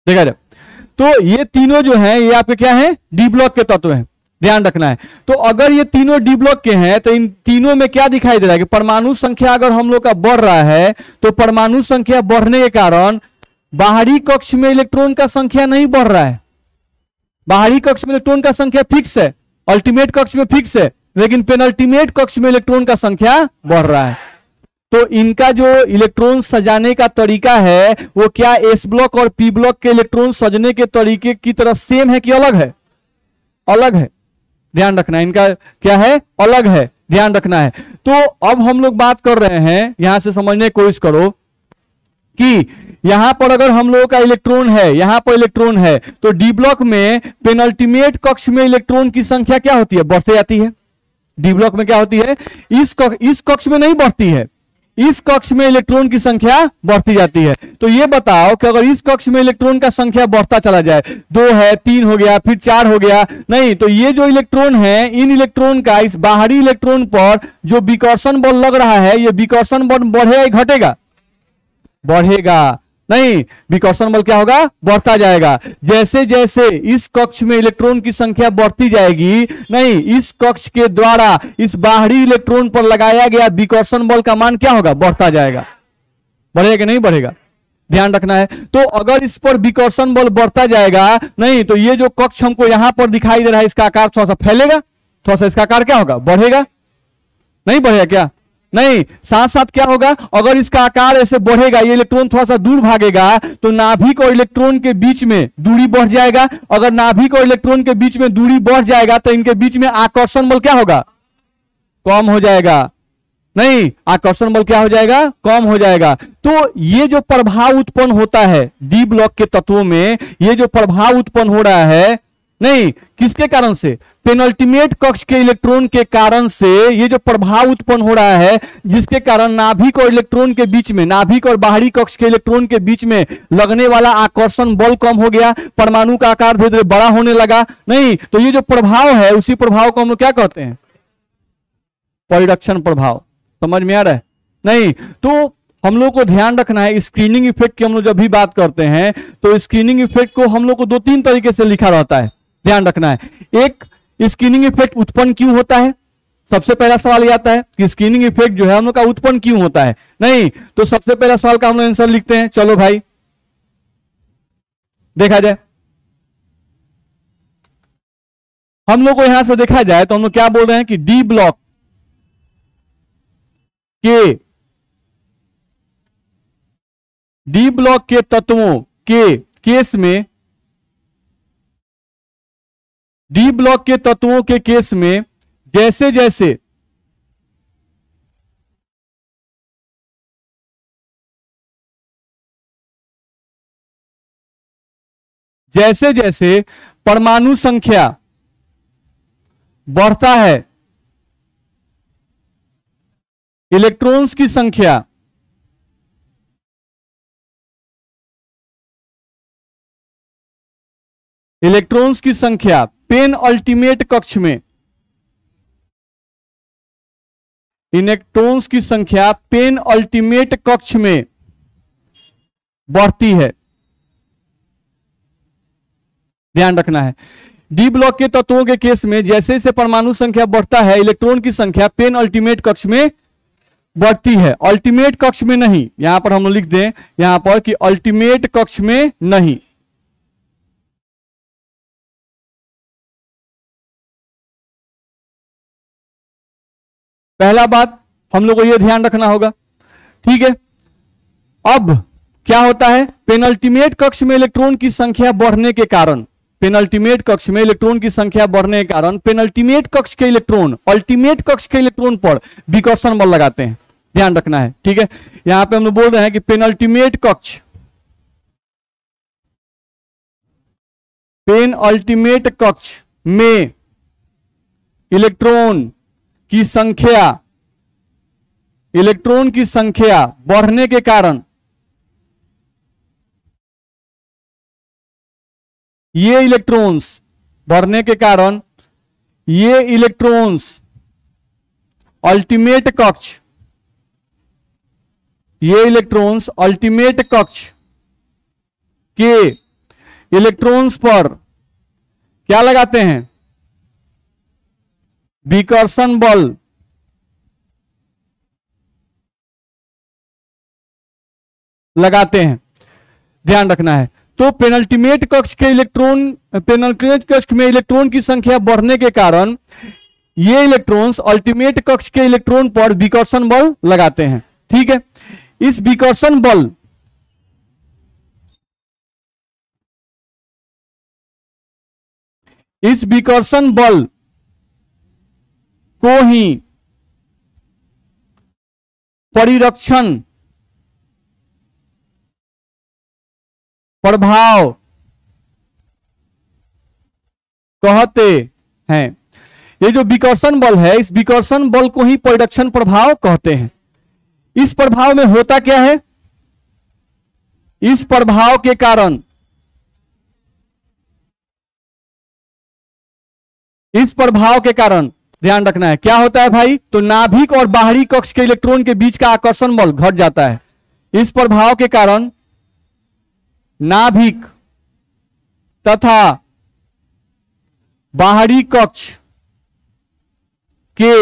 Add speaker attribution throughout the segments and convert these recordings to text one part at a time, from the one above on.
Speaker 1: देखा जाए तो ये तीनों जो हैं ये आपके क्या हैं, डी ब्लॉक के तत्व हैं, ध्यान रखना है। तो अगर ये तीनों डी ब्लॉक के हैं तो इन तीनों में क्या दिखाई दे रहा है कि परमाणु संख्या अगर हम लोग का बढ़ रहा है तो परमाणु संख्या बढ़ने के कारण बाहरी कक्ष में इलेक्ट्रॉन का संख्या नहीं बढ़ रहा है। बाहरी कक्ष में इलेक्ट्रॉन का संख्या फिक्स है, अल्टीमेट कक्ष में फिक्स है, लेकिन पेनल्टीमेट कक्ष में इलेक्ट्रॉन का संख्या बढ़ रहा है। तो इनका जो इलेक्ट्रॉन सजाने का तरीका है वो क्या एस ब्लॉक और पी ब्लॉक के इलेक्ट्रॉन सजने के तरीके की तरह सेम है कि अलग है? अलग है, ध्यान रखना है। इनका क्या है, अलग है, ध्यान रखना है। तो अब हम लोग बात कर रहे हैं, यहां से समझने की कोशिश करो कि यहां पर अगर हम लोगों का इलेक्ट्रॉन है, यहां पर इलेक्ट्रॉन है, तो डी ब्लॉक में पेनल्टीमेट कक्ष में इलेक्ट्रॉन की संख्या क्या होती है, बढ़ती जाती है। डी ब्लॉक में क्या होती है, इस कक्ष में नहीं बढ़ती है, इस कक्ष में इलेक्ट्रॉन की संख्या बढ़ती जाती है। तो ये बताओ कि अगर इस कक्ष में इलेक्ट्रॉन का संख्या बढ़ता चला जाए, 2 है, 3 हो गया, फिर 4 हो गया, नहीं तो ये जो इलेक्ट्रॉन है, इन इलेक्ट्रॉन का इस बाहरी इलेक्ट्रॉन पर जो विकर्षण बल लग रहा है, ये विकर्षण बल बढ़ेगा या घटेगा? बढ़ेगा। नहीं, विकर्षण बल क्या होगा, बढ़ता जाएगा। जैसे जैसे इस कक्ष में इलेक्ट्रॉन की संख्या बढ़ती जाएगी, नहीं इस कक्ष के द्वारा इस बाहरी इलेक्ट्रॉन पर लगाया गया विकर्षण बल का मान क्या होगा, बढ़ता जाएगा। बढ़ेगा कि नहीं बढ़ेगा, ध्यान रखना है। तो अगर इस पर विकर्षण बल बढ़ता जाएगा, नहीं तो ये जो कक्ष हमको यहां पर दिखाई दे रहा है इसका आकार थोड़ा सा फैलेगा, थोड़ा सा इसका आकार क्या होगा, बढ़ेगा। नहीं बढ़ेगा क्या, नहीं, साथ साथ क्या होगा, अगर इसका आकार ऐसे बढ़ेगा, ये इलेक्ट्रॉन थोड़ा सा दूर भागेगा तो नाभिक और इलेक्ट्रॉन के बीच में दूरी बढ़ जाएगा। अगर नाभिक और इलेक्ट्रॉन के बीच में दूरी बढ़ जाएगा तो इनके बीच में आकर्षण बल क्या होगा, कम हो जाएगा। नहीं, आकर्षण बल क्या हो जाएगा, कम हो जाएगा। तो ये जो प्रभाव उत्पन्न होता है डी ब्लॉक के तत्वों में, ये जो प्रभाव उत्पन्न हो रहा है, नहीं किसके कारण से, पेनल्टीमेट कक्ष के इलेक्ट्रॉन के कारण से ये जो प्रभाव उत्पन्न हो रहा है, जिसके कारण नाभिक और इलेक्ट्रॉन के बीच में, नाभिक और बाहरी कक्ष के इलेक्ट्रॉन के बीच में लगने वाला आकर्षण बल कम हो गया, परमाणु का आकार धीरे धीरे बड़ा होने लगा। नहीं तो ये जो प्रभाव है, उसी प्रभाव को हम लोग क्या कहते हैं, परिरक्षण प्रभाव। समझ में आ रहा है? नहीं तो हम लोग को ध्यान रखना है, स्क्रीनिंग इफेक्ट की हम लोग जब भी बात करते हैं तो स्क्रीनिंग इफेक्ट को हम लोग को 2-3 तरीके से लिखा रहता है, ध्यान रखना है। एक, स्क्रीनिंग इफेक्ट उत्पन्न क्यों होता है, सबसे पहला सवाल ये आता है कि स्क्रीनिंग इफेक्ट जो है हम लोग का उत्पन्न क्यों होता है। नहीं तो सबसे पहला सवाल का हम लोग आंसर लिखते हैं, चलो भाई देखा जाए। हम लोग को यहां से देखा जाए तो हम लोग क्या बोल रहे हैं कि डी ब्लॉक के तत्वों के केस में, डी ब्लॉक के तत्वों के केस में जैसे जैसे परमाणु संख्या बढ़ता है, इलेक्ट्रॉन्स की संख्या पेन अल्टीमेट कक्ष में, इलेक्ट्रॉन्स की संख्या पेन अल्टीमेट कक्ष में बढ़ती है, ध्यान रखना है। डी ब्लॉक के तत्वों के केस में जैसे जैसे परमाणु संख्या बढ़ता है, इलेक्ट्रॉन की संख्या पेन अल्टीमेट कक्ष में बढ़ती है, अल्टीमेट कक्ष में नहीं। यहां पर हम लिख दें यहां पर कि अल्टीमेट कक्ष में नहीं। पहला बात हम लोग को यह ध्यान रखना होगा, ठीक है। अब क्या होता है, पेनल्टीमेट कक्ष में इलेक्ट्रॉन की संख्या बढ़ने के कारण, पेनल्टीमेट कक्ष में इलेक्ट्रॉन की संख्या बढ़ने के कारण पेनल्टीमेट कक्ष के इलेक्ट्रॉन अल्टीमेट कक्ष के इलेक्ट्रॉन पर विकर्षण बल लगाते हैं, ध्यान रखना है, ठीक है। यहां पे हम लोग बोल रहे हैं कि पेनल्टीमेट कक्ष, पेन अल्टीमेट कक्ष में इलेक्ट्रॉन की संख्या बढ़ने के कारण ये इलेक्ट्रॉन्स बढ़ने के कारण ये इलेक्ट्रॉन्स अल्टीमेट कक्ष, ये इलेक्ट्रॉन्स अल्टीमेट कक्ष के इलेक्ट्रॉन्स पर क्या लगाते हैं? विकर्षण बल लगाते हैं, ध्यान रखना है। तो पेनल्टीमेट कक्ष के पेनल्टीमेट कक्ष में इलेक्ट्रॉन की संख्या बढ़ने के कारण ये इलेक्ट्रॉन्स अल्टीमेट कक्ष के इलेक्ट्रॉन पर विकर्षण बल लगाते हैं। ठीक है, इस विकर्षण बल को ही परिरक्षण प्रभाव कहते हैं। ये जो विकर्षण बल है, इस विकर्षण बल को ही परिरक्षण प्रभाव कहते हैं। इस प्रभाव में होता क्या है? इस प्रभाव के कारण ध्यान रखना है क्या होता है भाई? तो नाभिक और बाहरी कक्ष के इलेक्ट्रॉन के बीच का आकर्षण बल घट जाता है। इस प्रभाव के कारण नाभिक तथा बाहरी कक्ष के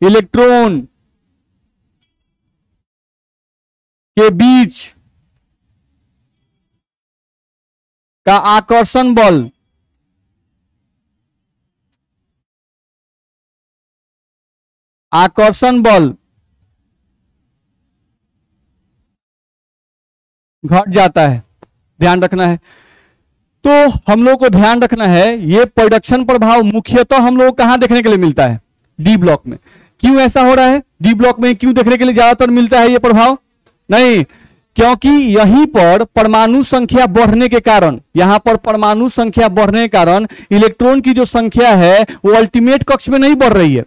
Speaker 1: इलेक्ट्रॉन के बीच का आकर्षण बल घट जाता है, ध्यान रखना है। तो हम लोग को ध्यान रखना है ये परिरक्षण प्रभाव मुख्यतः हम लोग कहां देखने के लिए मिलता है? डी ब्लॉक में। क्यों ऐसा हो रहा है? डी ब्लॉक में क्यों देखने के लिए ज्यादातर मिलता है ये प्रभाव? नहीं, क्योंकि यहीं पर परमाणु संख्या बढ़ने के कारण, यहां पर परमाणु संख्या बढ़ने के कारण इलेक्ट्रॉन की जो संख्या है वो अल्टीमेट कक्ष में नहीं बढ़ रही है,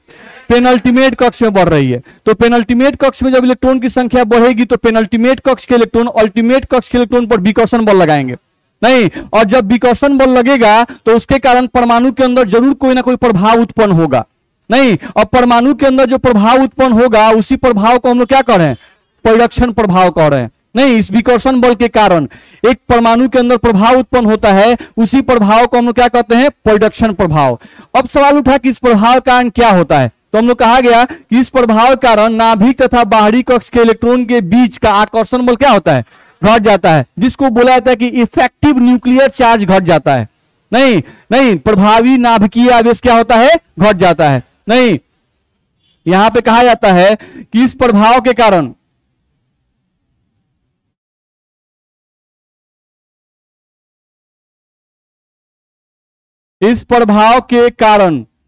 Speaker 1: पेनल्टीमेट कक्ष में बढ़ रही है। तो पेनल्टीमेट कक्ष में जब इलेक्ट्रॉन की संख्या बढ़ेगी तो पेनल्टीमेट कक्ष के इलेक्ट्रॉन अल्टीमेट कक्ष के इलेक्ट्रॉन पर विकर्षण बल लगाएंगे नहीं, और जब विकर्षण बल लगेगा तो उसके कारण परमाणु के अंदर जरूर कोई ना कोई प्रभाव उत्पन्न होगा नहीं। और परमाणु के अंदर जो प्रभाव उत्पन्न होगा उसी प्रभाव को हम लोग क्या कह रहे हैं? परिरक्षण प्रभाव कह रहे हैं नहीं। इस विकर्षण बल के कारण एक परमाणु के अंदर प्रभाव उत्पन्न होता है, उसी प्रभाव को हम लोग क्या कहते हैं? परिरक्षण प्रभाव। अब सवाल उठा कि इस प्रभाव का कारण क्या होता है? तो हम लोग कहा गया कि इस प्रभाव के कारण नाभिक तथा बाहरी कक्ष के इलेक्ट्रॉन के बीच का आकर्षण बल क्या होता है? घट जाता है, जिसको बोला जाता है कि इफेक्टिव न्यूक्लियर चार्ज घट जाता है। नहीं, प्रभावी नाभिकीय आवेश क्या होता है? घट जाता है। नहीं, यहां पे कहा जाता है कि इस प्रभाव के कारण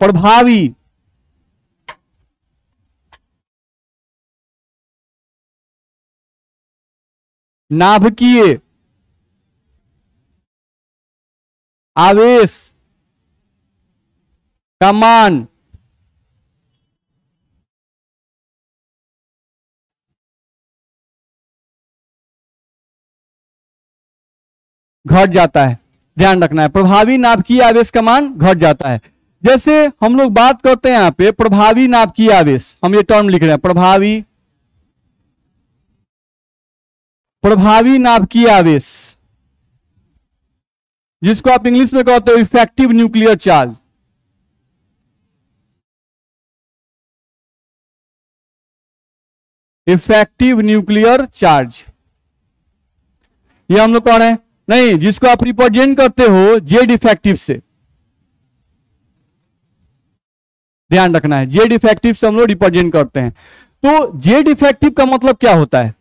Speaker 1: प्रभावी नाभिकीय आवेश का मान घट जाता है, ध्यान रखना है। प्रभावी नाभिकीय आवेश का मान घट जाता है। जैसे हम लोग बात करते हैं यहां पे प्रभावी नाभिकीय आवेश, हम ये टर्म लिख रहे हैं प्रभावी नाभिकीय आवेश, जिसको आप इंग्लिश में कहते हो effective nuclear charge. Effective nuclear charge ये हम लोग कह रहे हैं नहीं, जिसको आप रिप्रेजेंट करते हो जेड इफेक्टिव से, ध्यान रखना है, जेड इफेक्टिव से हम लोग रिप्रेजेंट करते हैं। तो जेड इफेक्टिव का मतलब क्या होता है?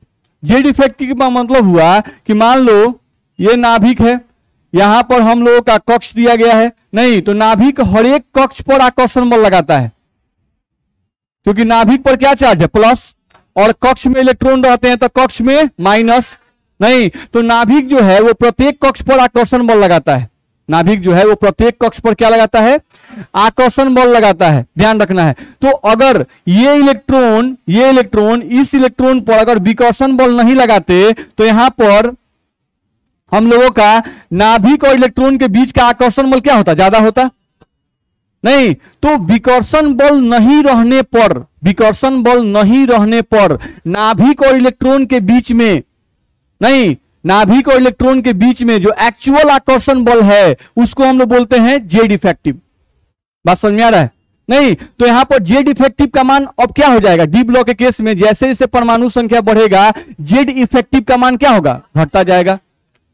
Speaker 1: जेड इफेक्टिव का मतलब हुआ कि मान लो ये नाभिक है, यहां पर हम लोगों का कक्ष दिया गया है नहीं, तो नाभिक हर एक कक्ष पर आकर्षण बल लगाता है, क्योंकि नाभिक पर क्या चार्ज है? प्लस, और कक्ष में इलेक्ट्रॉन रहते हैं तो कक्ष में माइनस नहीं। तो नाभिक जो है वो प्रत्येक कक्ष पर आकर्षण बल लगाता है। नाभिक जो है वो प्रत्येक कक्ष पर क्या लगाता है? आकर्षण बल लगाता है, ध्यान रखना है। तो अगर ये इलेक्ट्रॉन इस इलेक्ट्रॉन पर अगर विकर्षण बल नहीं लगाते तो यहां पर हम लोगों का नाभिक और इलेक्ट्रॉन के बीच का आकर्षण बल क्या होता? ज्यादा होता नहीं। तो विकर्षण बल नहीं रहने पर नाभिक और इलेक्ट्रॉन के बीच में नहीं, नाभिक और इलेक्ट्रॉन के बीच में जो एक्चुअल आकर्षण बल है उसको हम लोग बोलते हैं जेड इफेक्टिव। बात समझ में आ रहा है? नहीं तो यहां पर जेड इफेक्टिव का मान अब क्या हो जाएगा, डी ब्लॉक के केस में जैसे जैसे परमाणु संख्या बढ़ेगा जेड इफेक्टिव का मान क्या होगा, घटता जाएगा।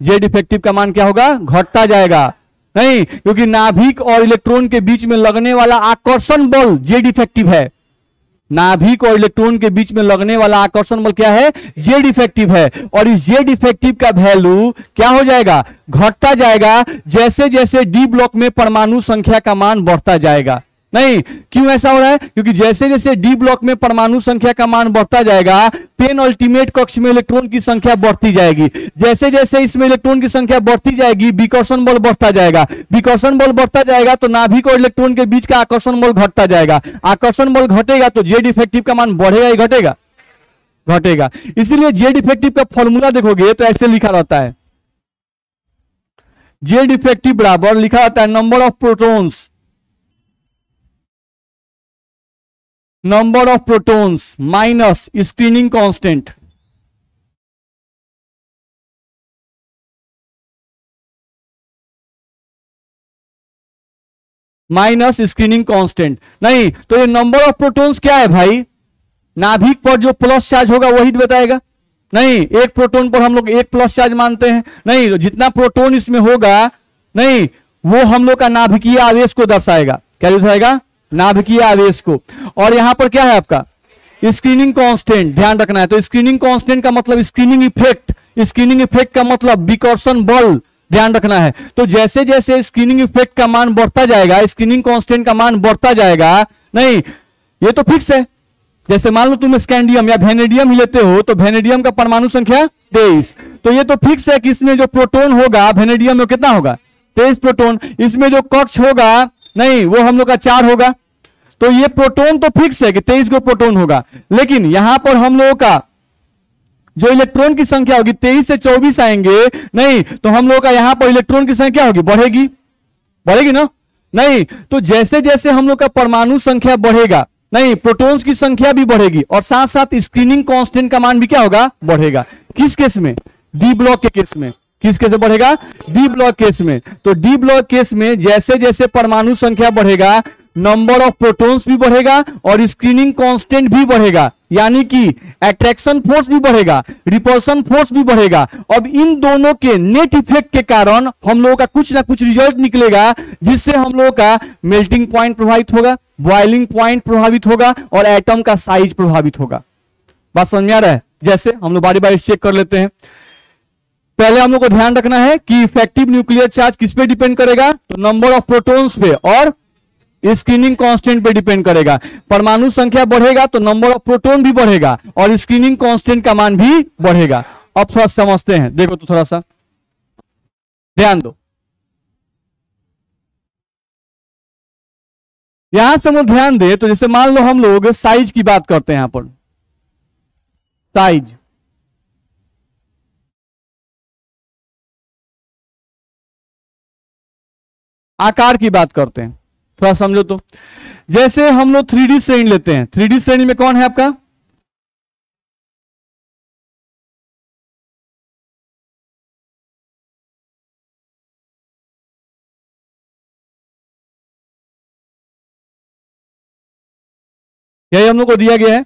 Speaker 1: जेड इफेक्टिव का मान क्या होगा, घटता जाएगा। नहीं, क्योंकि नाभिक और इलेक्ट्रॉन के बीच में लगने वाला आकर्षण बल जेड इफेक्टिव है। नाभिक और इलेक्ट्रॉन के बीच में लगने वाला आकर्षण बल क्या है, जेड इफेक्टिव है। और इस जेड इफेक्टिव का वैल्यू क्या हो जाएगा, घटता जाएगा जैसे जैसे डी ब्लॉक में परमाणु संख्या का मान बढ़ता जाएगा। नहीं, क्यों ऐसा हो रहा है, क्योंकि जैसे जैसे डी ब्लॉक में परमाणु संख्या का मान बढ़ता जाएगा पेन अल्टीमेट कक्ष में इलेक्ट्रॉन की संख्या बढ़ती जाएगी। जैसे जैसे इसमें इलेक्ट्रॉन की संख्या बढ़ती जाएगी विकर्षण बल बढ़ता जाएगा। विकर्षण बल बढ़ता जाएगा तो नाभिक और इलेक्ट्रॉन के बीच का आकर्षण बल घटता जाएगा। आकर्षण बल घटेगा तो जेड इफेक्टिव का मान बढ़ेगा या घटेगा, घटेगा। इसीलिए जेड इफेक्टिव का फॉर्मूला देखोगे तो ऐसे लिखा रहता है, जेड इफेक्टिव बराबर लिखा रहता है number of protons, number of protons minus screening constant. Minus screening constant. नहीं तो ये नंबर ऑफ प्रोटॉन्स क्या है भाई, नाभिक पर जो प्लस चार्ज होगा वही बताएगा। नहीं, एक प्रोटॉन पर हम लोग एक प्लस चार्ज मानते हैं। नहीं, तो जितना प्रोटॉन इसमें होगा नहीं वो हम लोग का नाभिकीय आवेश को दर्शाएगा। क्या दर्शाएगा, नाभिकीय आवेश को। और यहां पर क्या है आपका स्क्रीनिंग कांस्टेंट, ध्यान रखना है। तो स्क्रीनिंग कांस्टेंट का मतलब स्क्रीनिंग इफेक्ट, स्क्रीनिंग इफेक्ट का मतलब विकर्षण बल, ध्यान रखना है। तो जैसे जैसे स्क्रीनिंग इफेक्ट का मान बढ़ता जाएगा स्क्रीनिंग कांस्टेंट का मान बढ़ता जाएगा। नहीं ये तो फिक्स है, जैसे मान लो तुम स्कैंडियम या वेनेडियम ही लेते हो तो वेनेडियम का परमाणु संख्या 23, तो ये तो फिक्स है कि इसमें जो प्रोटॉन होगा वेनेडियम में कितना होगा 23 प्रोटॉन। इसमें जो कक्ष होगा नहीं वो हम लोग का 4 होगा। तो ये प्रोटॉन तो फिक्स है कि 23 को प्रोटॉन होगा, लेकिन यहां पर हम लोगों का जो इलेक्ट्रॉन की संख्या होगी 23 से 24 आएंगे। नहीं तो हम लोगों का यहां पर इलेक्ट्रॉन की संख्या होगी, बढ़ेगी, बढ़ेगी ना। नहीं तो जैसे जैसे हम लोग का परमाणु संख्या बढ़ेगा नहीं प्रोटॉन्स की संख्या भी बढ़ेगी और साथ साथ स्क्रीनिंग कांस्टेंट का मान भी क्या होगा, बढ़ेगा। किस केस में, डी ब्लॉक के केस में। किस केस में बढ़ेगा, डी ब्लॉक केस में। तो डी ब्लॉक केस में जैसे जैसे परमाणु संख्या बढ़ेगा नंबर ऑफ प्रोटॉन्स भी बढ़ेगा और स्क्रीनिंग कांस्टेंट भी बढ़ेगा, यानी कि अट्रैक्शन फोर्स भी बढ़ेगा, रिपल्शन फोर्स भी बढ़ेगा। अब इन दोनों के नेट इफेक्ट के कारण हम लोगों का कुछ ना कुछ रिजल्ट निकलेगा, जिससे हम लोगों का मेल्टिंग पॉइंट प्रभावित होगा, बॉइलिंग पॉइंट प्रभावित होगा और एटम का साइज प्रभावित होगा। बात समझ में आ रहा है? जैसे हम लोग बारी बारी चेक कर लेते हैं। पहले हम लोग को ध्यान रखना है कि इफेक्टिव न्यूक्लियर चार्ज किस पे डिपेंड करेगा, तो नंबर ऑफ प्रोटॉन्स पे और स्क्रीनिंग कांस्टेंट पे डिपेंड करेगा। परमाणु संख्या बढ़ेगा तो नंबर ऑफ प्रोटॉन भी बढ़ेगा और स्क्रीनिंग कांस्टेंट का मान भी बढ़ेगा। अब थोड़ा समझते हैं, देखो तो थोड़ा सा ध्यान दो। यहां से हम ध्यान दे तो जैसे मान लो हम लोग साइज की बात करते हैं, यहां पर साइज, आकार की बात करते हैं, थोड़ा समझो तो। जैसे हम लोग 3D श्रेणी लेते हैं, 3D श्रेणी में कौन है आपका, यही हम लोग को दिया गया है,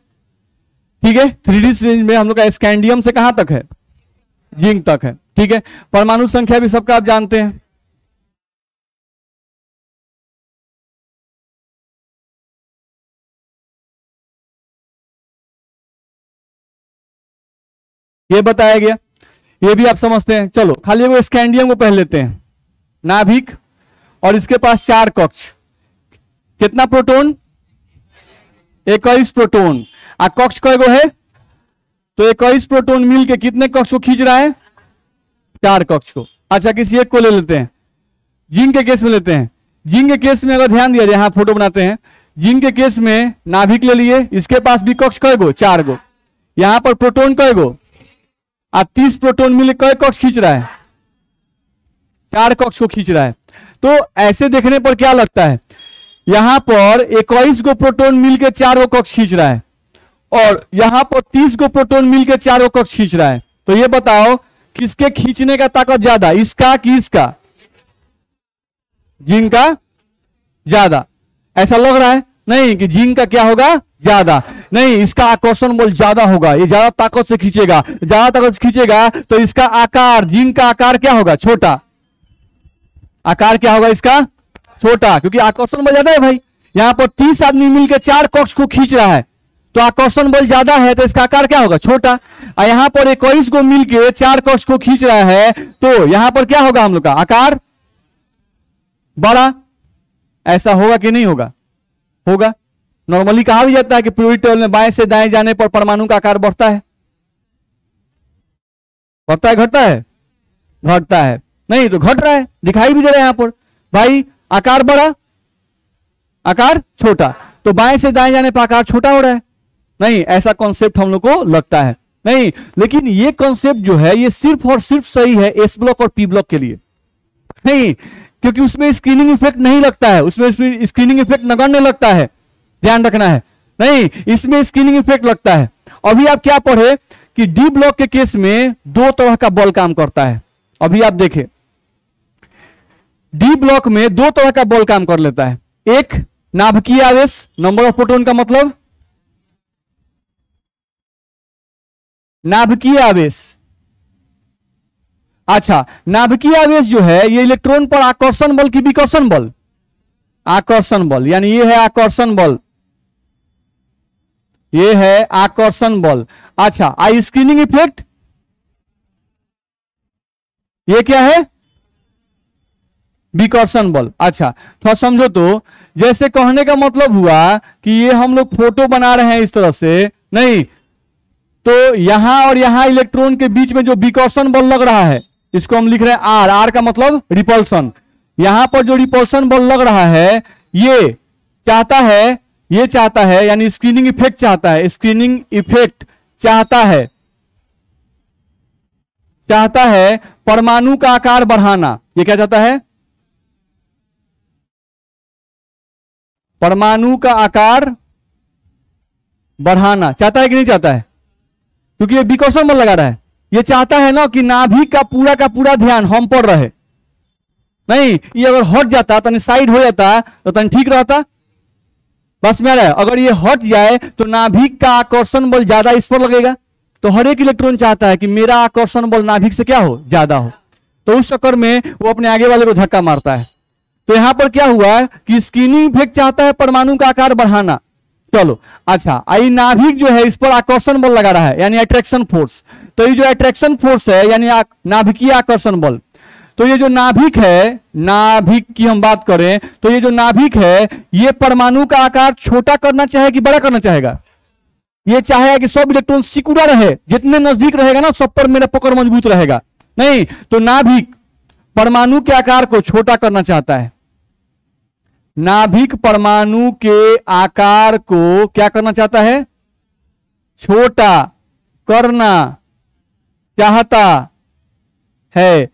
Speaker 1: ठीक है। 3D श्रेणी में हम लोग का स्कैंडियम से कहां तक है, जिंक तक है, ठीक है। परमाणु संख्या भी सबका आप जानते हैं। ये बताया गया, ये भी आप समझते हैं। चलो खाली वो स्कैंडियम को पहले लेते हैं, नाभिक और इसके पास 4 कक्ष, कितना प्रोटॉन, 21 प्रोटॉन। आ कक्ष कईगो है, तो 21 प्रोटॉन मिलके कितने कक्ष को खींच रहा है, 4 कक्ष को। अच्छा किसी एक को ले लेते हैं, जिंक के केस में लेते हैं। जिंक के केस में अगर ध्यान दिया जाए, यहां फोटो बनाते हैं, जिंक के केस में नाभिक ले लिए, इसके पास भी कक्ष कईगो, 4 गो। यहां पर प्रोटॉन कईगो, 30 प्रोटॉन मिले कई कक्ष खींच रहा है, 4 कक्ष को खींच रहा है। तो ऐसे देखने पर क्या लगता है, यहां पर 21 गो प्रोटॉन मिलकर 4 गो कक्ष खींच रहा है और यहां पर 30 गो प्रोटॉन मिलकर 4 गो कक्ष खींच रहा है। तो ये बताओ किसके खींचने का ताकत ज्यादा, इसका कि इसका? जिंक का ज्यादा। ऐसा लग रहा है नहीं कि जिंक का क्या होगा, ज्यादा। नहीं, इसका आकर्षण बल ज्यादा होगा, ये ज्यादा ताकत से खींचेगा। ज्यादा ताकत से खींचेगा तो इसका आकार, जिंक का आकार क्या होगा, छोटा। आकार क्या होगा इसका, छोटा, क्योंकि आकर्षण बल ज्यादा है भाई। यहां पर 30 आदमी मिलकर 4 कक्ष को खींच रहा है तो आकर्षण बल ज्यादा है, तो इसका आकार क्या होगा, छोटा। और यहां पर 21 को मिलकर 4 कक्ष को खींच रहा है तो यहां पर क्या होगा हम लोग का आकार बड़ा। ऐसा होगा कि नहीं होगा, होगा। नॉर्मली कहा भी जाता है कि पीरियोडिक टेबल में बाएं से दाएं जाने पर परमाणु का आकार बढ़ता है, बढ़ता है, घटता है, घटता है। नहीं तो घट रहा है, दिखाई भी दे रहा है यहां पर भाई, आकार बड़ा, आकार छोटा, तो बाएं से दाएं जाने पर आकार छोटा हो रहा है। नहीं, ऐसा कॉन्सेप्ट हम लोग को लगता है नहीं, लेकिन ये कॉन्सेप्ट जो है ये सिर्फ और सिर्फ सही है एस ब्लॉक और पी ब्लॉक के लिए नहीं, क्योंकि उसमें स्क्रीनिंग इफेक्ट नहीं लगता है, उसमें स्क्रीनिंग इफेक्ट नगण्य लगता है, ध्यान रखना है। नहीं, इसमें स्क्रीनिंग इफेक्ट लगता है। अभी आप क्या पढ़े कि डी ब्लॉक के केस में 2 तरह का बल काम करता है। अभी आप देखें, डी ब्लॉक में 2 तरह का बल काम कर लेता है। एक नाभिकीय आवेश, नंबर ऑफ प्रोटॉन का मतलब नाभिकीय आवेश। अच्छा, नाभिकीय आवेश जो है ये इलेक्ट्रॉन पर आकर्षण बल की विकर्षण बल, आकर्षण बल, यानी ये है आकर्षण बल, ये है आकर्षण बल। अच्छा, आई स्क्रीनिंग इफेक्ट, ये क्या है, विकर्षण बल। अच्छा, थोड़ा समझो तो, जैसे कहने का मतलब हुआ कि ये हम लोग फोटो बना रहे हैं इस तरह से, नहीं तो यहां और यहां इलेक्ट्रॉन के बीच में जो विकर्षण बल लग रहा है इसको हम लिख रहे हैं आर, आर का मतलब रिपल्सन। यहां पर जो रिपल्सन बल लग रहा है ये चाहता है, ये चाहता है, यानी स्क्रीनिंग इफेक्ट चाहता है, स्क्रीनिंग इफेक्ट चाहता है, चाहता है परमाणु का आकार बढ़ाना। ये क्या चाहता है, परमाणु का आकार बढ़ाना चाहता है कि नहीं चाहता है, क्योंकि ये विकर्षण बल लगा रहा है। ये चाहता है ना कि नाभिक का पूरा ध्यान हम पर रहे। नहीं, ये अगर हट जाता, तनी साइड हो जाता तो तनी ठीक रहता। बस में रहा है, अगर ये हट जाए तो नाभिक का आकर्षण बल ज्यादा इस पर लगेगा। तो हर एक इलेक्ट्रॉन चाहता है कि मेरा आकर्षण बल नाभिक से क्या हो, ज्यादा हो, तो उस चक्कर में वो अपने आगे वाले को धक्का मारता है। तो यहां पर क्या हुआ कि स्क्रीनिंग इफेक्ट चाहता है परमाणु का आकार बढ़ाना। चलो, अच्छा, आई नाभिक जो है इस पर आकर्षण बल लगा रहा है, यानी अट्रैक्शन फोर्स। तो ये जो अट्रैक्शन फोर्स है यानी नाभिकीय आकर्षण बल, तो ये जो नाभिक है, नाभिक की हम बात करें तो ये जो नाभिक है ये परमाणु का आकार छोटा करना चाहे कि बड़ा करना चाहेगा, ये चाहेगा कि सब इलेक्ट्रॉन सिकुड़ा रहे, जितने नजदीक रहेगा ना सब पर मेरा पकड़ मजबूत रहेगा। नहीं, तो नाभिक परमाणु के आकार को छोटा करना चाहता है। नाभिक परमाणु के आकार को क्या करना चाहता है, छोटा करना चाहता है।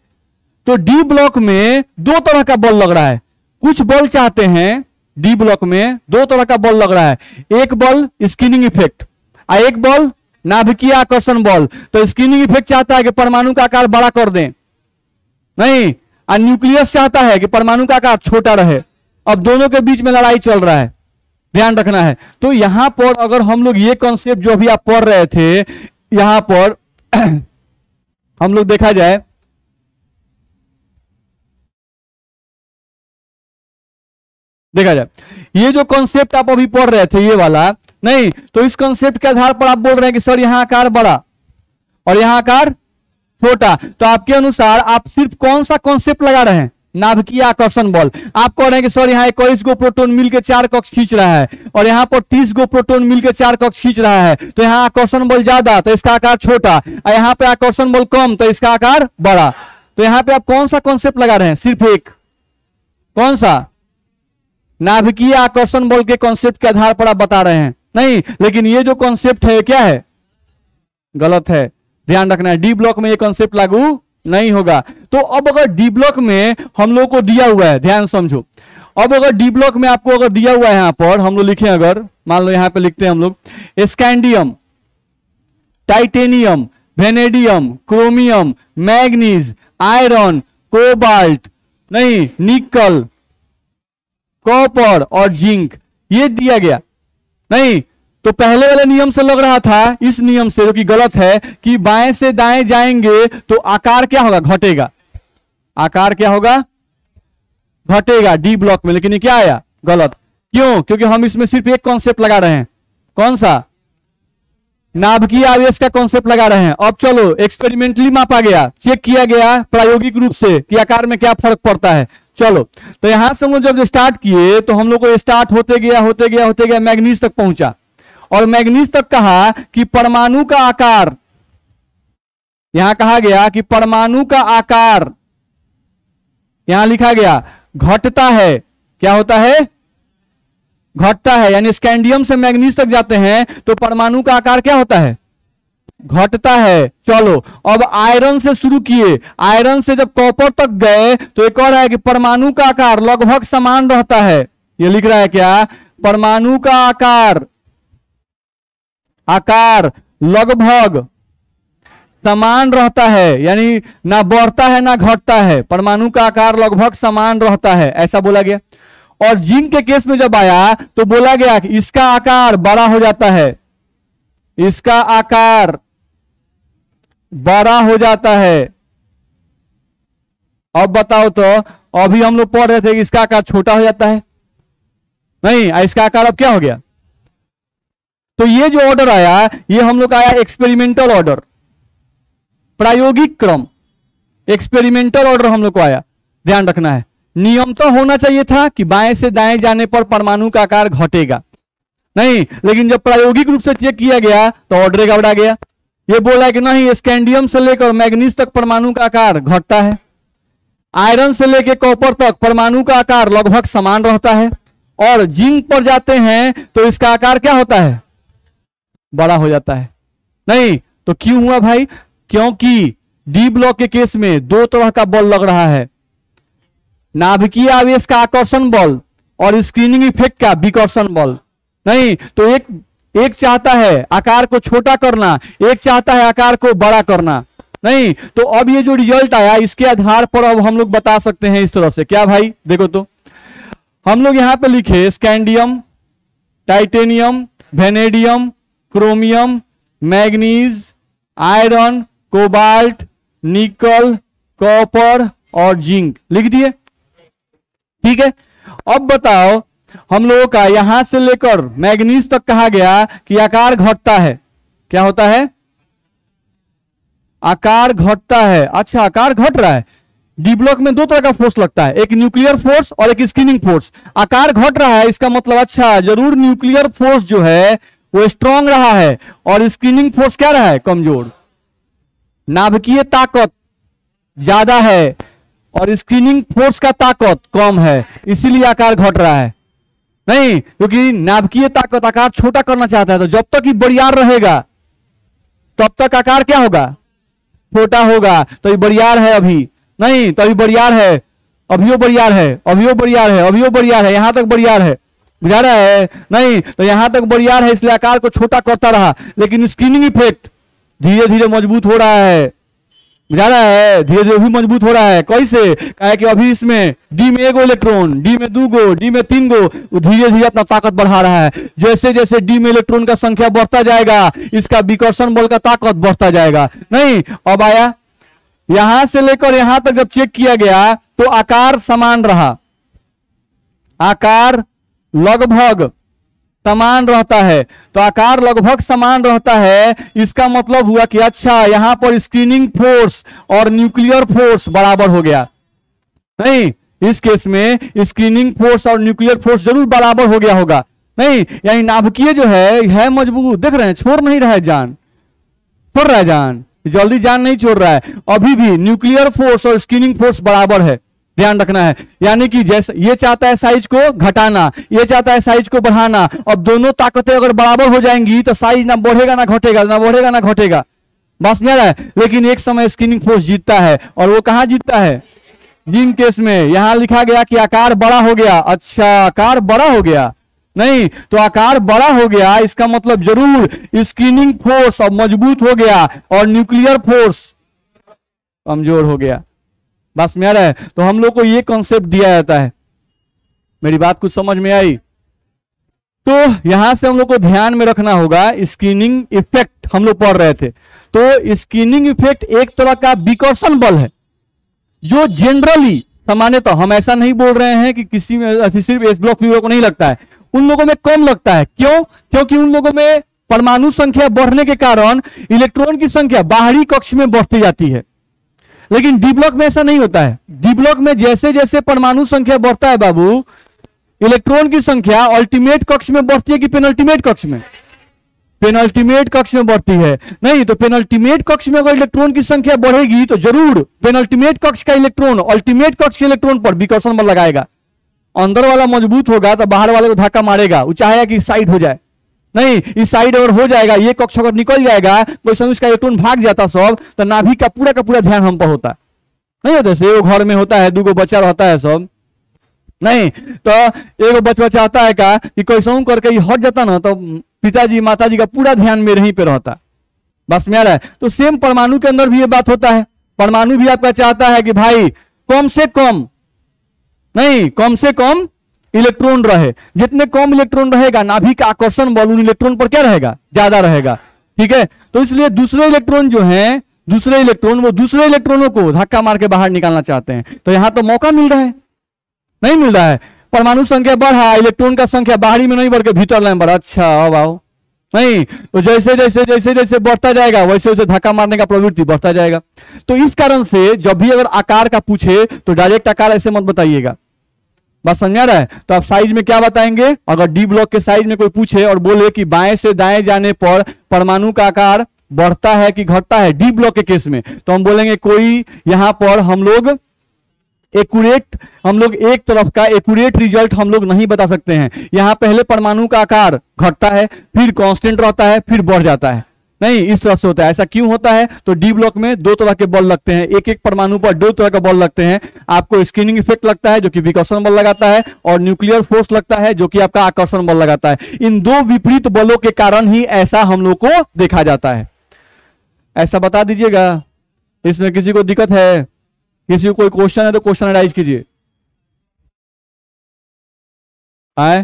Speaker 1: तो डी ब्लॉक में 2 तरह का बल लग रहा है। कुछ बल चाहते हैं डी ब्लॉक में 2 तरह का बल लग रहा है, एक बल स्क्रीनिंग इफेक्ट और एक बल नाभिकीय आकर्षण बल। तो स्क्रीनिंग इफेक्ट चाहता है कि परमाणु का आकार बड़ा कर दें, नहीं, और न्यूक्लियस चाहता है कि परमाणु का आकार छोटा रहे। अब दोनों के बीच में लड़ाई चल रहा है, ध्यान रखना है। तो यहां पर अगर हम लोग ये कॉन्सेप्ट जो अभी आप पढ़ रहे थे, यहां पर हम लोग देखा जाए ये जो कॉन्सेप्ट आप अभी पढ़ रहे थे ये वाला, नहीं तो इस कॉन्सेप्ट के आधार पर आप बोल रहे हैं कि सर यहां आकार बड़ा और यहां आकार छोटा। तो आपके अनुसार आप सिर्फ कौन सा कॉन्सेप्ट लगा रहे हैं, नाभिकीय आकर्षण बल। आप कह रहे हैं कि सर यहाँ 21 गो प्रोटॉन मिलकर 4 कक्ष खींच रहा है और यहाँ पर 30 गो प्रोटॉन मिलकर 4 कक्ष खींच रहा है, तो यहाँ आकर्षण बल ज्यादा तो इसका आकार छोटा, और यहाँ पे आकर्षण बल कम तो इसका आकार बड़ा। तो यहाँ पे आप कौन सा कॉन्सेप्ट लगा रहे हैं, सिर्फ एक, कौन सा, नाभिकीय आकर्षण बल के कॉन्सेप्ट के आधार पर आप बता रहे हैं। नहीं, लेकिन ये जो कॉन्सेप्ट है क्या है, गलत है, ध्यान रखना है। डी ब्लॉक में ये कॉन्सेप्ट लागू नहीं होगा। तो अब अगर डी ब्लॉक में हम लोग को दिया हुआ है, ध्यान समझो, अब अगर डी ब्लॉक में आपको अगर दिया हुआ है, यहां पर हम लोग लिखें, अगर मान लो यहां पे लिखते हैं हम लोग scandium, titanium, vanadium, chromium, manganese, iron, cobalt, नहीं निकल, कॉपर और जिंक, ये दिया गया। नहीं तो पहले वाले नियम से लग रहा था, इस नियम से जो कि गलत है, कि बाएं से दाएं जाएंगे तो आकार क्या होगा, घटेगा। आकार क्या होगा, घटेगा डी ब्लॉक में। लेकिन ये क्या आया, गलत। क्यों? क्योंकि हम इसमें सिर्फ एक कॉन्सेप्ट लगा रहे हैं। कौन सा? नाभिकीय आवेश का कॉन्सेप्ट लगा रहे हैं। अब चलो एक्सपेरिमेंटली मापा गया, चेक किया गया प्रायोगिक रूप से कि आकार में क्या फर्क पड़ता है। चलो तो यहां से हम लोग जब स्टार्ट किए तो हम लोग को स्टार्ट होते गया मैग्नीज तक पहुंचा, और मैग्नीज तक कहा कि परमाणु का आकार, यहां कहा गया कि परमाणु का आकार, यहां लिखा गया घटता है। क्या होता है? घटता है। यानी स्कैंडियम से मैग्नीज तक जाते हैं तो परमाणु का आकार क्या होता है, घटता है। चलो अब आयरन से शुरू किए, आयरन से जब कॉपर तक गए तो एक और है कि परमाणु का आकार लगभग समान रहता है। ये लिख रहा है क्या, परमाणु का आकार लगभग समान रहता है, यानी ना बढ़ता है ना घटता है, परमाणु का आकार लगभग समान रहता है, ऐसा बोला गया। और जिंक के केस में जब आया तो बोला गया कि इसका आकार बड़ा हो जाता है, इसका आकार बड़ा हो जाता है। अब बताओ तो, अभी हम लोग पढ़ रहे थे कि इसका आकार छोटा हो जाता है, नहीं इसका आकार अब क्या हो गया। तो ये जो ऑर्डर आया, ये हम लोग का आया एक्सपेरिमेंटल ऑर्डर, प्रायोगिक क्रम, एक्सपेरिमेंटल ऑर्डर हम लोग को आया। ध्यान रखना है, नियम तो होना चाहिए था कि बाएं से दाएं जाने पर परमाणु का आकार घटेगा, नहीं, लेकिन जब प्रायोगिक रूप से चेक किया गया तो ऑर्डर गड़बड़ा गया। ये बोला कि नहीं, स्कैंडियम से लेकर मैग्नीज तक परमाणु का आकार घटता है, आयरन से लेकर कॉपर तक परमाणु का आकार लगभग समान रहता है, और जिंक पर जाते हैं तो इसका आकार क्या होता है, बड़ा हो जाता है। नहीं तो क्यों हुआ भाई? क्योंकि डी ब्लॉक के केस में दो तरह का बल लग रहा है, नाभिकीय आवेश का आकर्षण बल और स्क्रीनिंग इफेक्ट का विकर्षण बल। नहीं तो एक चाहता है आकार को छोटा करना, एक चाहता है आकार को बड़ा करना। नहीं तो अब ये जो रिजल्ट आया, इसके आधार पर अब हम लोग बता सकते हैं इस तरह से। क्या भाई? देखो तो हम लोग यहां पे लिखे scandium, titanium, vanadium, chromium, manganese, iron, cobalt, निकल, कॉपर और जिंक लिख दिए। ठीक है, अब बताओ हम लोगों का यहां से लेकर मैग्नीज तक कहा गया कि आकार घटता है। क्या होता है? आकार घटता है। अच्छा, आकार घट रहा है। डी ब्लॉक में दो तरह का फोर्स लगता है, एक न्यूक्लियर फोर्स और एक स्क्रीनिंग फोर्स। आकार घट रहा है, इसका मतलब अच्छा जरूर न्यूक्लियर फोर्स जो है वो स्ट्रांग रहा है और स्क्रीनिंग फोर्स क्या रहा है, कमजोर। नाभिकीय ताकत ज्यादा है और स्क्रीनिंग फोर्स का ताकत कम है, इसीलिए आकार घट रहा है। नहीं, क्योंकि नाभिकीय ताकत आकार छोटा करना चाहता है, तो जब तक ये बरियार रहेगा तब तक आकार क्या होगा, छोटा होगा। तो ये बरियार है अभी, नहीं तो अभी बरियार है, अभियो बरियार है, अभियो बरियार है, अभियो बरियार है, यहां तक बरियार है, बुझा रहा है। नहीं तो यहां तक बरियार है, इसलिए आकार को छोटा करता रहा, लेकिन स्क्रीनिंग इफेक्ट धीरे धीरे मजबूत हो रहा है, बुझा रहा है, धीरे धीरे भी मजबूत हो रहा है। कैसे? कहे कि अभी इसमें डी में 1 इलेक्ट्रॉन, डी में 2, डी में 3, धीरे धीरे अपना ताकत बढ़ा रहा है। जैसे जैसे डी में इलेक्ट्रॉन का संख्या बढ़ता जाएगा, इसका विकर्षण बल का ताकत बढ़ता जाएगा। नहीं, अब आया यहां से लेकर यहां तक जब चेक किया गया तो आकार समान रहा, आकार लगभग समान रहता है। तो आकार लगभग समान रहता है, इसका मतलब हुआ कि अच्छा यहां पर स्क्रीनिंग फोर्स और न्यूक्लियर फोर्स बराबर हो गया। नहीं, इस केस में स्क्रीनिंग फोर्स और न्यूक्लियर फोर्स जरूर बराबर हो गया होगा। नहीं, यानी नाभिकीय जो है मजबूत, देख रहे हैं, छोड़ नहीं रहा है जान, छोड़ रहा है जान, जल्दी जान नहीं छोड़ रहा है। अभी भी न्यूक्लियर फोर्स और स्क्रीनिंग फोर्स बराबर है, ध्यान रखना है। यानी कि जैसे ये चाहता है साइज को घटाना, ये चाहता है साइज को बढ़ाना, अब दोनों ताकतें अगर बराबर हो जाएंगी तो साइज ना बढ़ेगा ना घटेगा, ना बढ़ेगा ना घटेगा, बस में आ रहा है। लेकिन एक समय स्क्रीनिंग फोर्स जीतता है, और वो कहां जीतता है, जिंक केस में। यहां लिखा गया कि आकार बड़ा हो गया। अच्छा, आकार बड़ा हो गया, नहीं, तो आकार बड़ा हो गया इसका मतलब जरूर स्क्रीनिंग फोर्स अब मजबूत हो गया और न्यूक्लियर फोर्स कमजोर हो गया। बस में आ रहा है? तो हम लोग को ये कॉन्सेप्ट दिया जाता है। मेरी बात कुछ समझ में आई? तो यहां से हम लोग को ध्यान में रखना होगा स्क्रीनिंग इफेक्ट हम लोग पढ़ रहे थे। तो स्क्रीनिंग इफेक्ट एक तरह का विकर्षण बल है जो जनरली सामान्यतः, हम ऐसा नहीं बोल रहे हैं कि किसी में सिर्फ एस ब्लॉक को नहीं लगता है, उन लोगों में कम लगता है। क्यों? क्योंकि उन लोगों में परमाणु संख्या बढ़ने के कारण इलेक्ट्रॉन की संख्या बाहरी कक्ष में बढ़ती जाती है। लेकिन डी ब्लॉक में ऐसा नहीं होता है। डी ब्लॉक में जैसे जैसे परमाणु संख्या बढ़ता है बाबू, इलेक्ट्रॉन की संख्या अल्टीमेट कक्ष में बढ़ती है कि पेनल्टीमेट कक्ष में? पेनल्टीमेट कक्ष में बढ़ती है। नहीं, तो पेनल्टीमेट कक्ष में अगर इलेक्ट्रॉन की संख्या बढ़ेगी तो जरूर पेनल्टीमेट कक्ष का इलेक्ट्रॉन अल्टीमेट कक्ष के इलेक्ट्रॉन पर विकर्षण बल लगाएगा। अंदर वाला मजबूत होगा तो बाहर वाले को धक्का मारेगा, वो चाहेगा कि साइड हो जाए। नहीं, इस साइड अगर हो जाएगा, ये कक्ष अगर निकल जाएगा, कोई समय उसका इलेक्ट्रॉन भाग जाता सब, तो नाभिक का पूरा ध्यान हम पर होता नहीं होता। एगो घर में होता है, 2 बच्चा रहता है सब, नहीं तो एगो बच्चा आता है का कि कैसे करके ये हट जाता ना, तो पिताजी माताजी का पूरा ध्यान मेरे ही पे रहता। बस में आ रहा है? तो सेम परमाणु के अंदर भी ये बात होता है। परमाणु भी आपका चाहता है कि भाई कम से कम, नहीं कम से कम इलेक्ट्रॉन रहे। जितने कम इलेक्ट्रॉन रहेगा, नाभिक का आकर्षण बल उन इलेक्ट्रॉन पर क्या रहेगा? ज्यादा रहेगा। ठीक है, तो इसलिए दूसरे इलेक्ट्रॉन जो है, दूसरे इलेक्ट्रॉन वो दूसरे इलेक्ट्रॉनों को धक्का मार के बाहर निकालना चाहते हैं। तो यहां तो मौका मिल रहा है, नहीं मिल रहा है। परमाणु संख्या बढ़ा, इलेक्ट्रॉन का संख्या बाहरी में नहीं बढ़ के भीतर लाइन बढ़ा। अच्छा अब आओ, नहीं तो जैसे जैसे जैसे जैसे बढ़ता जाएगा वैसे वैसे धक्का मारने का प्रवृत्ति बढ़ता जाएगा। तो इस कारण से जब भी अगर आकार का पूछे तो डायरेक्ट आकार ऐसे मत बताइएगा। बस समझ रहा है? तो आप साइज में क्या बताएंगे? अगर डी ब्लॉक के साइज में कोई पूछे और बोले कि बाएं से दाएं जाने पर परमाणु का आकार बढ़ता है कि घटता है डी ब्लॉक के केस में, तो हम बोलेंगे कोई यहां पर हम लोग एक तरफ का एक्यूरेट रिजल्ट हम लोग नहीं बता सकते हैं। यहां पहले परमाणु का आकार घटता है, फिर कांस्टेंट रहता है, फिर बढ़ जाता है। नहीं, इस तरह से होता है। ऐसा क्यों होता है? तो डी ब्लॉक में 2 तरह के बल लगते हैं। एक एक परमाणु पर 2 तरह का बल लगते हैं। आपको स्क्रीनिंग इफेक्ट लगता है जो कि विकर्षण बल लगाता है, और न्यूक्लियर फोर्स लगता है जो कि आपका आकर्षण बल लगाता है। इन 2 विपरीत बलों के कारण ही ऐसा हम लोग को देखा जाता है। ऐसा बता दीजिएगा। इसमें किसी को दिक्कत है? किसी को कोई क्वेश्चन है तो क्वेश्चन राइज कीजिए। आए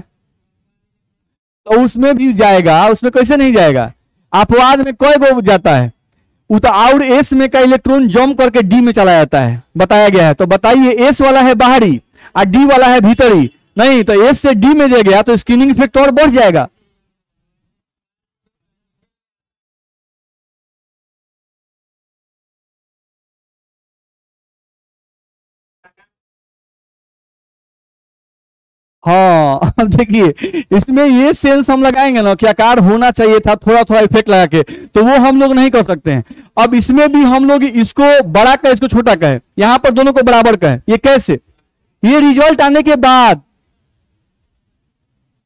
Speaker 1: तो उसमें भी जाएगा, उसमें कैसे नहीं जाएगा? अपवाद में कई गो जाता है, और एस में का इलेक्ट्रॉन जंप करके डी में चला जाता है, बताया गया है। तो बताइए, एस वाला है बाहरी और डी वाला है भीतरी। नहीं, तो एस से डी में गया तो स्क्रीनिंग इफेक्ट और बढ़ जाएगा। हाँ अब देखिए, इसमें ये सेंस हम लगाएंगे ना कि आकार होना चाहिए था, थोड़ा थोड़ा इफेक्ट लगा के, तो वो हम लोग नहीं कर सकते हैं। अब इसमें भी हम लोग इसको बड़ा कहे, इसको छोटा कहे, यहां पर दोनों को बराबर कहे। ये कैसे? ये रिजल्ट आने के बाद,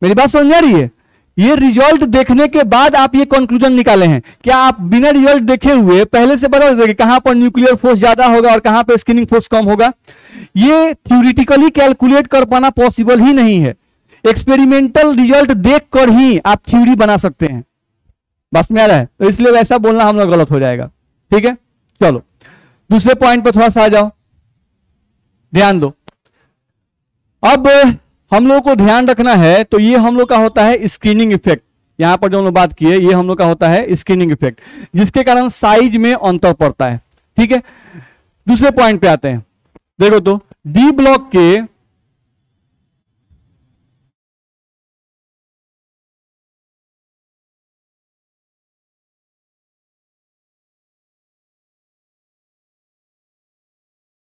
Speaker 1: मेरी बात समझ आ रही है? ये रिजल्ट देखने के बाद आप ये कंक्लूजन निकाले हैं। क्या आप बिना रिजल्ट देखे हुए पहले से बता देंगे कहां पर न्यूक्लियर फोर्स ज्यादा होगा और कहां पर स्क्रीनिंग फोर्स कम होगा? ये थ्योरेटिकली कैलकुलेट कर पाना पॉसिबल ही नहीं है। एक्सपेरिमेंटल रिजल्ट देखकर ही आप थ्योरी बना सकते हैं। बस में आ रहा है? तो इसलिए वैसा बोलना हम लोग गलत हो जाएगा। ठीक है, चलो दूसरे पॉइंट पर थोड़ा सा आ जाओ, ध्यान दो। अब हम लोग को ध्यान रखना है, तो ये हम लोग का होता है स्क्रीनिंग इफेक्ट। यहां पर जो हम लोग बात किए, ये हम लोग का होता है स्क्रीनिंग इफेक्ट, जिसके कारण साइज में अंतर पड़ता है। ठीक है, दूसरे पॉइंट पे आते हैं। देखो तो डी ब्लॉक के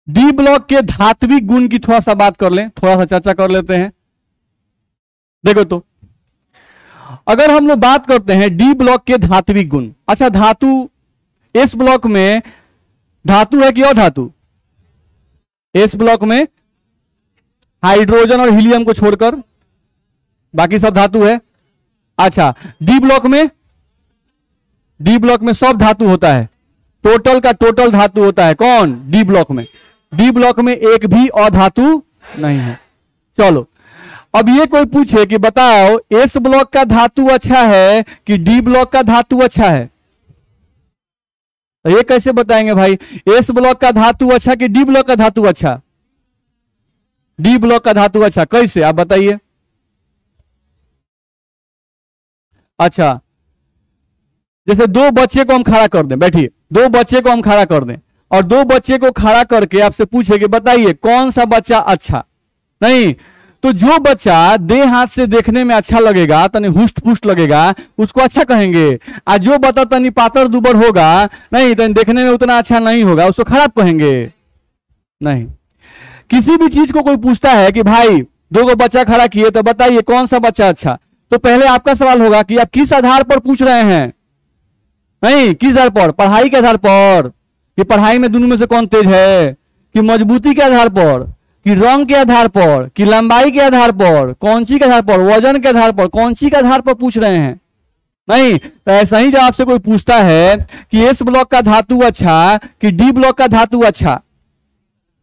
Speaker 1: डी ब्लॉक के धात्विक गुण की थोड़ा सा बात कर लें, थोड़ा सा चर्चा कर लेते हैं। देखो तो अगर हम लोग बात करते हैं डी ब्लॉक के धात्विक गुण, अच्छा धातु एस ब्लॉक में धातु है कि अधातु? एस ब्लॉक में हाइड्रोजन और हीलियम को छोड़कर बाकी सब धातु है। अच्छा डी ब्लॉक में, डी ब्लॉक में सब धातु होता है, टोटल का टोटल धातु होता है। कौन? डी ब्लॉक में। डी ब्लॉक में एक भी अधातु नहीं है। चलो अब ये कोई पूछे कि बताओ एस ब्लॉक का धातु अच्छा है कि डी ब्लॉक का धातु अच्छा है, तो ये कैसे बताएंगे भाई? एस ब्लॉक का धातु अच्छा कि डी ब्लॉक का धातु अच्छा? डी ब्लॉक का धातु अच्छा, कैसे आप बताइए? अच्छा, जैसे दो बच्चे को हम खड़ा कर दें, बैठिए, दो बच्चे को हम खड़ा कर दें और दो बच्चे को खड़ा करके आपसे पूछे कि बताइए कौन सा बच्चा अच्छा? नहीं, तो जो बच्चा दे हाथ से देखने में अच्छा लगेगा, तनी हुष्ट पुष्ट लगेगा, उसको अच्छा कहेंगे। और जो बता तनी पातर दुबर होगा, नहीं तनी देखने में उतना अच्छा नहीं होगा, उसको खराब कहेंगे? नहीं। किसी भी चीज को कोई पूछता है कि भाई दो को बच्चा खड़ा किए तो बताइए कौन सा बच्चा अच्छा, तो पहले आपका सवाल होगा कि आप किस आधार पर पूछ रहे हैं? नहीं, किस आधार पर? पढ़ाई के आधार पर कि पढ़ाई में दोनों में से कौन तेज है, कि मजबूती के आधार पर, कि रंग के आधार पर, कि लंबाई के आधार पर, कौन सी के आधार पर, वजन के आधार पर, कौन सी के आधार पर पूछ रहे हैं? नहीं। तो ऐसा ही जब आपसे कोई पूछता है कि एस ब्लॉक का धातु अच्छा कि डी ब्लॉक का धातु अच्छा,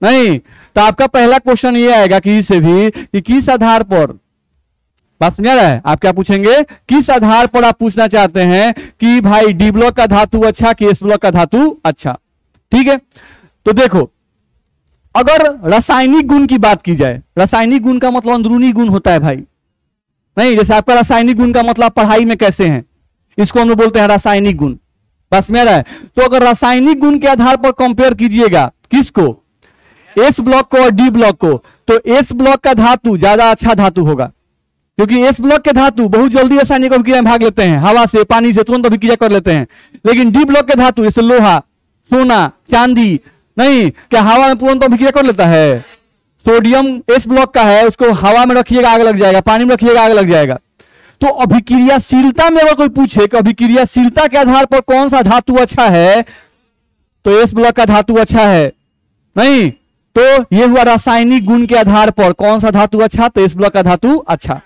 Speaker 1: नहीं, तो आपका पहला क्वेश्चन ये आएगा कि से भी कि किस आधार पर, बात समझ रहा है? आप क्या पूछेंगे? किस आधार पर आप पूछना चाहते हैं कि भाई डी ब्लॉक का धातु अच्छा कि एस ब्लॉक का धातु अच्छा। ठीक है, तो देखो, अगर रासायनिक गुण की बात की जाए, रासायनिक गुण का मतलब अंदरूनी गुण होता है भाई, नहीं, जैसे आपका रासायनिक गुण का मतलब पढ़ाई में कैसे हैं, इसको हम लोग बोलते हैं रासायनिक गुण। बस मेरा है। तो अगर रासायनिक गुण के आधार पर कंपेयर कीजिएगा किसको, एस ब्लॉक को और डी ब्लॉक को, तो एस ब्लॉक का धातु ज्यादा अच्छा धातु होगा, क्योंकि एस ब्लॉक के धातु बहुत जल्दी रासायनिक अभिक्रिया में भाग लेते हैं, हवा से पानी से तुरंत अभिक्रिया कर लेते हैं। लेकिन डी ब्लॉक के धातु जैसे लोहा, सोना, चांदी, नहीं, क्या हवा में तुरंत अभिक्रिया कर लेता है? सोडियम एस ब्लॉक का है, उसको हवा में रखिएगा आग लग जाएगा, पानी में रखिएगा आग लग जाएगा। तो अभिक्रियाशीलता में अगर कोई पूछे कि अभिक्रियाशीलता के आधार पर कौन सा धातु अच्छा है, तो एस ब्लॉक का धातु अच्छा है। नहीं, तो ये हुआ रासायनिक गुण के आधार पर कौन सा धातु अच्छा, तो एस ब्लॉक का धातु अच्छा।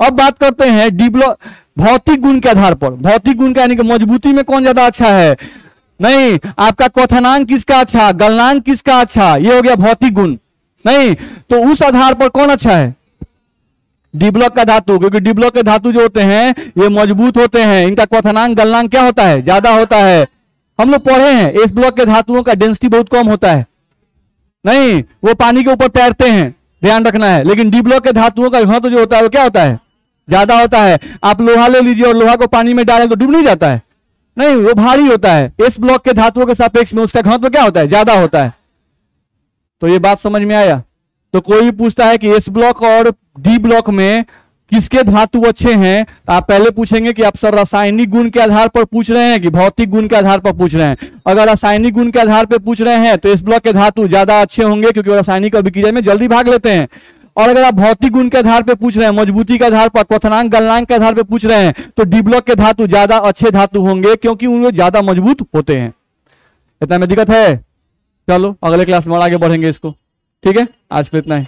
Speaker 1: अब बात करते हैं डी ब्लॉक, भौतिक गुण के आधार पर, भौतिक गुण का यानी कि मजबूती में कौन ज्यादा अच्छा है, नहीं, आपका क्वथनांक किसका अच्छा, गलनांक किसका अच्छा, ये हो गया भौतिक गुण। नहीं, तो उस आधार पर कौन अच्छा है? डी ब्लॉक का धातु, क्योंकि डी ब्लॉक के धातु जो होते हैं ये मजबूत होते हैं, इनका क्वथनांक गलनांक क्या होता है, ज्यादा होता है। हम लोग पढ़े हैं एस ब्लॉक के धातुओं का डेंसिटी बहुत कम होता है, नहीं, वो पानी के ऊपर तैरते हैं, ध्यान रखना है। लेकिन डी ब्लॉक के धातुओं का घनत्व जो होता है वो क्या होता है, ज्यादा होता है। आप लोहा ले लीजिए और लोहा को पानी में डालें तो डूब नहीं जाता है, नहीं, वो भारी होता है। एस ब्लॉक के धातुओं के सापेक्ष में उसका घनत्व क्या होता है, ज्यादा होता है। तो ये बात समझ में आया? तो कोई भी पूछता है कि एस ब्लॉक और डी ब्लॉक में किसके धातु अच्छे हैं, तो आप पहले पूछेंगे कि आप सर रासायनिक गुण के आधार पर पूछ रहे हैं कि भौतिक गुण के आधार पर पूछ रहे हैं। अगर रासायनिक गुण के आधार पर पूछ रहे हैं तो एस ब्लॉक के धातु ज्यादा अच्छे होंगे, क्योंकि वो रासायनिक अभिक्रिया में जल्दी भाग लेते हैं। और अगर आप भौतिक गुण के आधार पर पूछ रहे हैं, मजबूती के आधार पर, क्वथनांक गलनांक के आधार पर पूछ रहे हैं, तो डी ब्लॉक के धातु ज्यादा अच्छे धातु होंगे, क्योंकि उनमें ज्यादा मजबूत होते हैं। इतना में दिक्कत है? चलो अगले क्लास में और आगे बढ़ेंगे इसको। ठीक है, आज के लिए इतना ही।